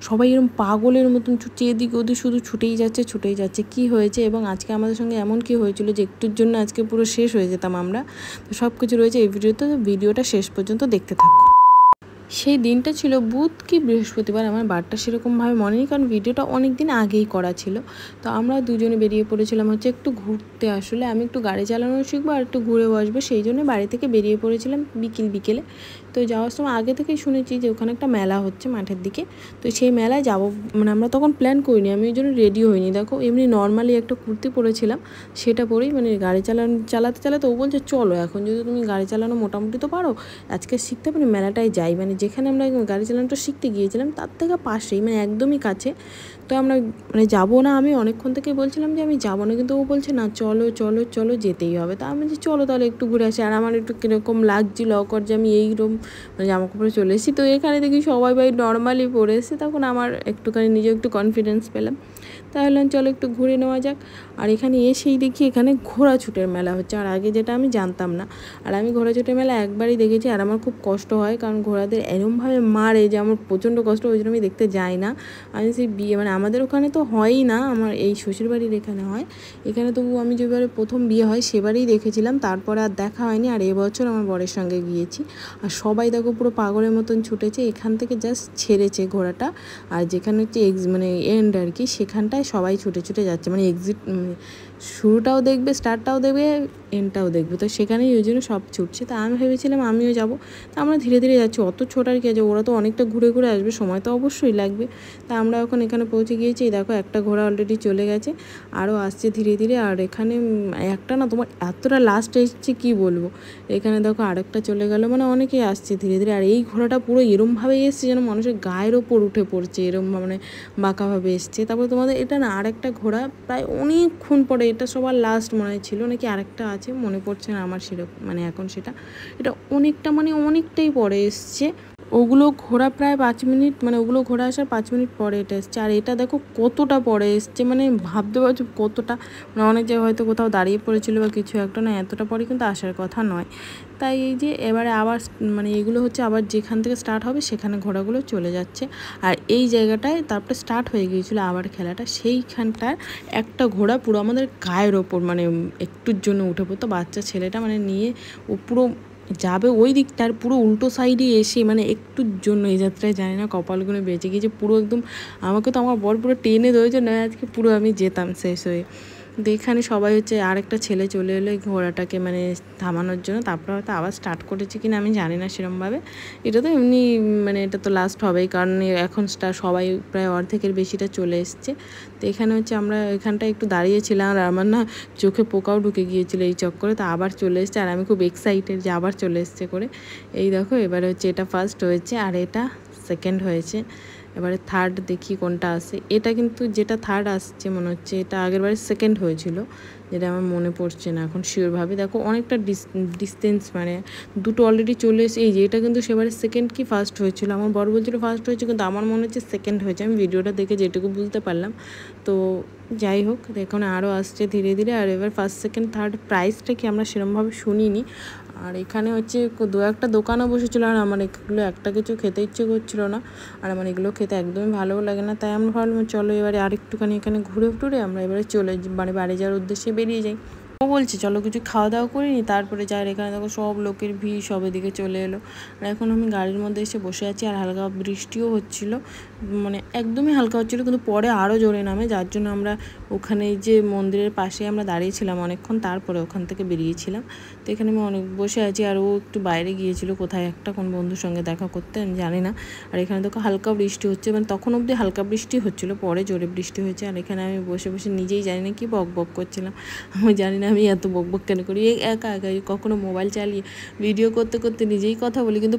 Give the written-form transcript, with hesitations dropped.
সবাই এরকম পাগলের মতন ছুটছে, এদিক ওদিক শুধু ছুটেই যাচ্ছে কি হয়েছে এবং আজকে আমাদের সঙ্গে এমন কি হয়েছিল যে একটুর জন্য আজকে পুরো শেষ হয়ে যেতাম আমরা। তো সব কিছু রয়েছে এই ভিডিওতে, ভিডিওটা শেষ পর্যন্ত দেখতে থাকো। সেই দিনটা ছিল বুধ কি বৃহস্পতিবার, আমার বারটা সেরকমভাবে মনে নেই, কারণ ভিডিওটা অনেক দিন আগেই করা ছিল। তো আমরা দুজনে বেরিয়ে পড়েছিলাম হচ্ছে একটু ঘুরতে। আসলে আমি একটু গাড়ি চালানো শিখবো আর একটু ঘুরে বসবো, সেই জন্য বাড়ি থেকে বেরিয়ে পড়েছিলাম বিকেলে। তো যাওয়ার সময় আগে থেকেই শুনেছি যে ওখানে একটা মেলা হচ্ছে মাঠের দিকে, তো সেই মেলায় যাবো। মানে আমরা তখন প্ল্যান করিনি, আমি ওই জন্য রেডি হইনি। দেখো এমনি নর্মালি একটা কুর্তি পরেছিলাম, সেটা পরেই মানে গাড়ি চালাতে ও বলছে চলো, এখন যদি তুমি গাড়ি চালানো মোটামুটি তো পারো, আজকে শিখতে পারি, মেলাটায় যাই। মানে যেখানে আমরা গাড়ি চালানোটা শিখতে গিয়েছিলাম তার থেকে পাশেই, মানে একদমই কাছে। তো আমরা মানে যাবো না, আমি অনেকক্ষণ থেকেই বলছিলাম যে আমি যাবো না, কিন্তু ও বলছে না চলো চলো চলো যেতেই হবে। তা আমি যে চলো তাহলে একটু ঘুরে আসি। আর আমার একটু কীরকম লাগছিল অকর যে আমি এইরকম মানে জামা কাপড়ে চলে এসেছি। তো এখানে দেখি সবাই নর্মালি পরে এসেছে, তখন আমার একটুখানি নিজেও একটু কনফিডেন্স পেলাম। তাহলে চলো একটু ঘুরে নেওয়া যাক। আর এখানে এসেই দেখি এখানে ঘোড়া ছুটের মেলা হচ্ছে, আর আগে যেটা আমি জানতাম না। আর আমি ঘোড়া ছুটের মেলা একবারই দেখেছি, আর আমার খুব কষ্ট হয়, কারণ ঘোড়াদের এরমভাবে মারে যে আমার প্রচণ্ড কষ্ট, ওই জন্য আমি দেখতে যাই না। আমি সেই বিয়ে মানে আমাদের ওখানে তো হয়ই না, আমার এই শ্বশুরবাড়ির এখানে হয়। এখানে তবু আমি যেবারে প্রথম বিয়ে হয় সেবারেই দেখেছিলাম, তারপরে আর দেখা হয়নি। আর এবছর আমার বরের সঙ্গে গিয়েছি, আর সবাই দেখো পুরো পাগলের মতন ছুটেছে। এখান থেকে জাস্ট ছেড়েছে ঘোড়াটা, আর যেখানে হচ্ছে মানে এন্ড আর কি, সেখানটায় সবাই ছুটে ছুটে যাচ্ছে, মানে এক্সিট শুরুটাও দেখবে, স্টার্টটাও দেখবে, এন্ডটাও দেখবে। তো সেখানেই ওই জন্য সব ছুটছে। তা আমি ভেবেছিলাম আমিও যাবো। তা আমরা ধীরে ধীরে যাচ্ছি, অত ছোটার কি আছে, ওরা তো অনেকটা ঘুরে ঘুরে আসবে, সময় তো অবশ্যই লাগবে। তা আমরা এখন এখানে পৌঁছে গিয়েছি। দেখো একটা ঘোড়া অলরেডি চলে গেছে, আরও আসছে ধীরে ধীরে। আর এখানে একটা না তোমার এতটা লাস্ট এসছে কি বলবো। এখানে দেখো আরেকটা চলে গেল, মানে অনেকেই আসছে ধীরে ধীরে। আর এই ঘোড়াটা পুরো এরমভাবেই এসছে যেন মানুষের গায়ের ওপর উঠে পড়ছে, এরম মানে বাঁকাভাবে এসছে। তারপরে তোমাদের এটা না আরেকটা ঘোড়া প্রায় অনেকক্ষণ পরে, এটা সবার লাস্ট মনে ছিল, নাকি আরেকটা আছে মনে পড়ছে না আমার সেরকম, মানে এখন এটা অনেকটা মানে অনেকটাই পরে এসছে। ওগুলো ঘোরা প্রায় 5 মিনিট, মানে ওগুলো ঘোরা আসার 5 মিনিট পরে এটা এসছে। আর এটা দেখো কতটা পরে এসছে, মানে ভাবতে পারছো কতটা, মানে অনেক জায়গায় হয়তো কোথাও দাঁড়িয়ে পড়েছিল বা কিছু একটা, না এতটা পরে কিন্তু আসার কথা নয়। তাই এই যে এবারে আবার মানে এগুলো হচ্ছে আবার যেখান থেকে স্টার্ট হবে সেখানে ঘোড়াগুলো চলে যাচ্ছে। আর এই জায়গাটায় তারপরে স্টার্ট হয়ে গিয়েছিলো আবার খেলাটা, সেইখানটার একটা ঘোড়া পুরো আমাদের গায়ের ওপর মানে একটুর জন্য উঠে পড়তো, বাচ্চা ছেলেটা মানে নিয়ে ও পুরো যাবে ওই দিকটার পুরো উল্টো সাইডে এসে মানে একটুর জন্য, এই যাত্রায় জানি না কপালগুলো বেঁচে গিয়েছে পুরো একদম। আমাকে তো আমার বর পুরো টেনে ধরেছে, নয় আজকে পুরো আমি যেতাম শেষ হয়ে। তো এখানে সবাই হচ্ছে আরেকটা ছেলে চলে এলো এই ঘোড়াটাকে মানে থামানোর জন্য, তারপর হয়তো আবার স্টার্ট করেছে কিনা আমি জানি না সেরকমভাবে। এটা তো এমনি মানে এটা তো লাস্ট হবেই, কারণ এখন সবাই প্রায় অর্ধেকের বেশিটা চলে এসছে। তো এখানে হচ্ছে আমরা এখানটায় একটু দাঁড়িয়েছিলাম, আর আমার না চোখে পোকাও ঢুকে গিয়েছিলো এই চক্করে। তো আবার চলে এসছে, আর আমি খুব এক্সাইটেড যে আবার চলে এসছে করে। এই দেখো এবারে হচ্ছে এটা ফার্স্ট হয়েছে আর এটা সেকেন্ড হয়েছে। এবারে থার্ড দেখি কোনটা আসে। এটা কিন্তু যেটা থার্ড আসছে মনে হচ্ছে এটা আগেরবারে সেকেন্ড হয়েছিল, যেটা আমার মনে পড়ছে না এখন শিওরভাবে। দেখো অনেকটা ডিস্টেন্স, মানে দুটো অলরেডি চলে এসে। এই যে এটা কিন্তু সেবারে সেকেন্ড কি ফার্স্ট হয়েছিল, আমার বড় বলছিল ফার্স্ট হয়েছে, কিন্তু আমার মনে হচ্ছে সেকেন্ড হয়েছে, আমি ভিডিওটা দেখে যেটুকু বুঝতে পারলাম। তো যাই হোক এখন আরও আসছে ধীরে ধীরে। আর এবার ফার্স্ট সেকেন্ড থার্ড প্রাইজটা কি আমরা সেরকমভাবে শুনিনি। আর এখানে হচ্ছে দু একটা দোকানও বসেছিলো, আর আমার এগুলো একটা কিছু খেতে ইচ্ছে করছিলো না, আর আমার এগুলো খেতে একদমই ভালোও লাগে না। তাই আমরা ভাবলাম চলো এবারে আরেকটুখানি এখানে ঘুরে টুরে আমরা এবারে চলে মানে বাড়ি যাওয়ার উদ্দেশ্যে বেরিয়ে যাই। ও বলছে চলো কিছু খাওয়া দাওয়া করিনি তারপরে যাই। এখানে দেখো সব লোকের ভিড় সব এদিকে চলে এলো। আর এখন আমি গাড়ির মধ্যে এসে বসে আছি, আর হালকা বৃষ্টিও হচ্ছিল, মানে একদমই হালকা হচ্ছিলো, কিন্তু পরে আরও জোরে নামে, যার জন্য আমরা ওখানে যে মন্দিরের পাশে আমরা দাঁড়িয়েছিলাম অনেকক্ষণ, তারপরে ওখান থেকে বেরিয়েছিলাম। তো এখানে আমি অনেক বসে আছি, আর ও একটু বাইরে গিয়েছিলো কোথায় একটা কোন বন্ধুর সঙ্গে দেখা করতে আমি জানি না। আর এখানে দেখো হালকা বৃষ্টি হচ্ছে, মানে তখন অবধি হালকা বৃষ্টি হচ্ছিলো, পরে জোরে বৃষ্টি হয়েছে। আর এখানে আমি বসে বসে নিজেই জানি না কি বক বক করছিলাম, আমি জানি না আমি এত বক বক কেন করি। একা একা কখনো মোবাইল চালিয়ে ভিডিও করতে করতে নিজেই কথা বলি, কিন্তু